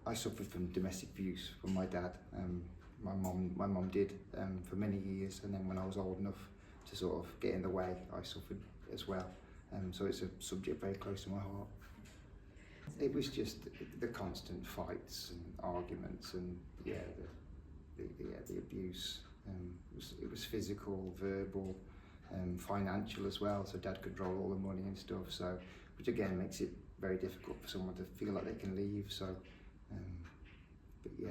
I suffered from domestic abuse from my dad. My mum did for many years, and then when I was old enough to sort of get in the way, I suffered as well. So it's a subject very close to my heart. It was just the constant fights and arguments, and the abuse. It was physical, verbal, financial as well. So Dad controlled all the money and stuff. So, which again makes it very difficult for someone to feel like they can leave. So, but yeah,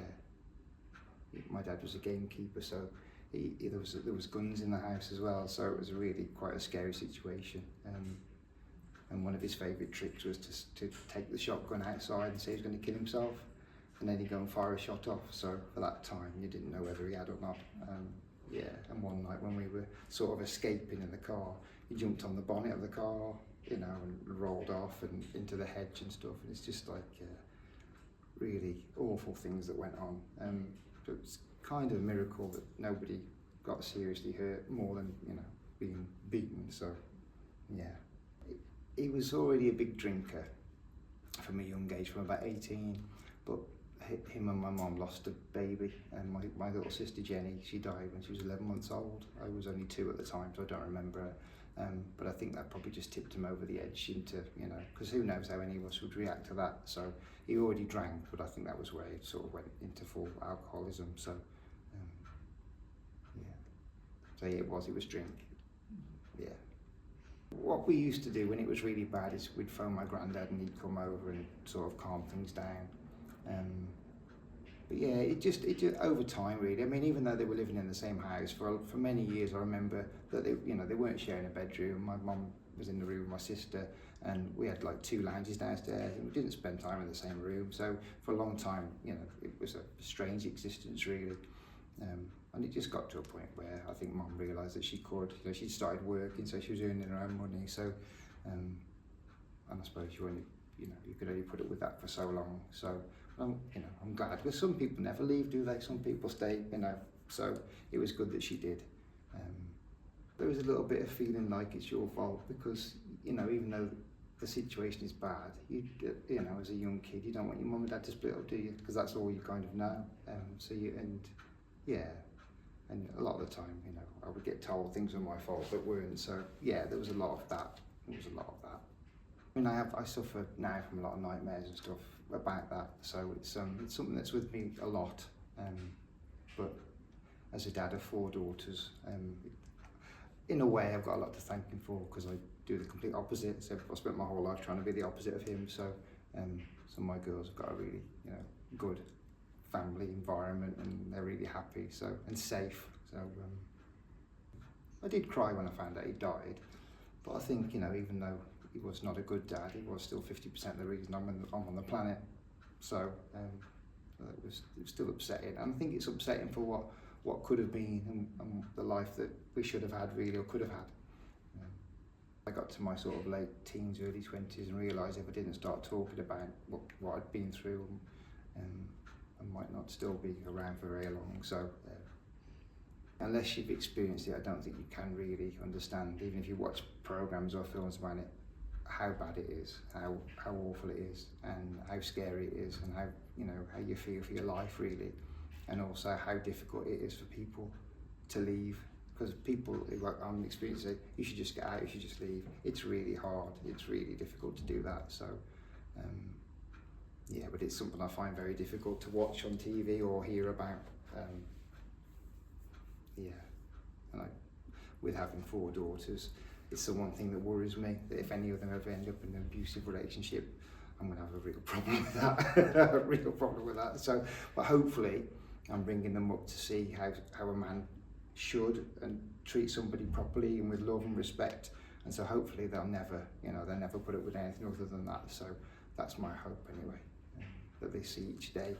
my dad was a gamekeeper, so there was guns in the house as well. So it was really quite a scary situation. And one of his favourite tricks was to take the shotgun outside and say he was going to kill himself, and then he'd go and fire a shot off. So for that time, you didn't know whether he had or not. And one night when we were sort of escaping in the car, he jumped on the bonnet of the car, and rolled off and into the hedge and stuff. And it's just like really awful things that went on. But it's kind of a miracle that nobody got seriously hurt more than being beaten. So yeah. He was already a big drinker from a young age, from about 18, but him and my mum lost a baby, and my little sister Jenny, she died when she was 11 months old. I was only 2 at the time, so I don't remember her. But I think that probably just tipped him over the edge into, because who knows how any of us would react to that. So he already drank, but I think that was where he sort of went into full alcoholism. So so yeah, it was drink. Yeah. What we used to do when it was really bad is we'd phone my granddad and he'd come over and sort of calm things down. But yeah, it just over time really. I mean, even though they were living in the same house for many years, I remember that they weren't sharing a bedroom. My mum was in the room with my sister, and we had like 2 lounges downstairs, and we didn't spend time in the same room. So for a long time, it was a strange existence really. And it just got to a point where I think Mum realised that she could. She'd started working, so she was earning her own money. So, and I suppose you could only put it with that for so long. So, I'm glad. Because some people never leave, do they? Some people stay, So it was good that she did. There was a little bit of feeling like it's your fault because, even though the situation is bad, as a young kid, you don't want your mum and dad to split up, do you? Because that's all you kind of know. And a lot of the time, I would get told things were my fault that weren't. So yeah, there was a lot of that. I mean, I suffer now from a lot of nightmares and stuff about that. So it's something that's with me a lot. But as a dad of 4 daughters, in a way, I've got a lot to thank him for because I do the complete opposite. So I spent my whole life trying to be the opposite of him. So my girls have got a really, good family environment, and they're really happy and safe. So I did cry when I found out he died, but I think even though he was not a good dad, he was still 50% of the reason I'm on the planet. So it was still upsetting, and I think it's upsetting for what could have been and the life that we should have had really, or could have had. I got to my sort of late teens, early 20s, and realised if I didn't start talking about what I'd been through, I might not still be around for very long. So unless you've experienced it, I don't think you can really understand, even if you watch programs or films about it, how bad it is, how awful it is, and how scary it is, and how you feel for your life really, and also how difficult it is for people to leave. Because people I'm experiencing, you should just get out, you should just leave. It's really hard, it's really difficult to do that. So yeah, but it's something I find very difficult to watch on TV or hear about. And with having 4 daughters, it's the one thing that worries me, that if any of them ever end up in an abusive relationship, I'm going to have a real problem with that. A real problem with that. So, but hopefully, I'm bringing them up to see how a man should and treat somebody properly and with love and respect. And so hopefully they'll never put up with anything other than that. So that's my hope anyway. That they see each day,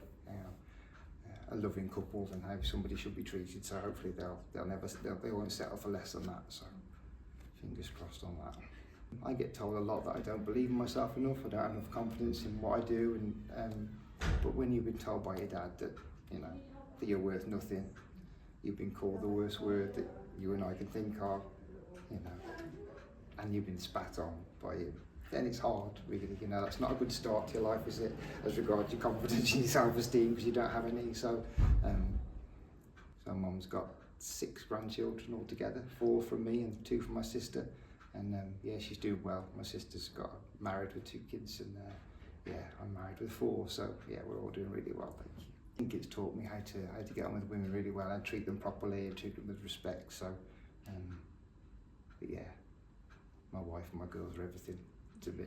a loving couple and how somebody should be treated. So hopefully they won't settle for less than that. So fingers crossed on that. I get told a lot that I don't believe in myself enough. I don't have enough confidence in what I do. But when you've been told by your dad that that you're worth nothing, you've been called the worst word that you and I can think of, and you've been spat on by him, then it's hard, really. You know, that's not a good start to your life, is it? As regards your confidence and your self-esteem, because you don't have any. So Mum's got 6 grandchildren altogether, 4 from me and 2 from my sister. And yeah, she's doing well. My sister's got married with 2 kids, and yeah, I'm married with 4. So yeah, we're all doing really well. Thank you. I think it's taught me how to get on with women really well and treat them properly and treat them with respect. So, but yeah, my wife and my girls are everything to me.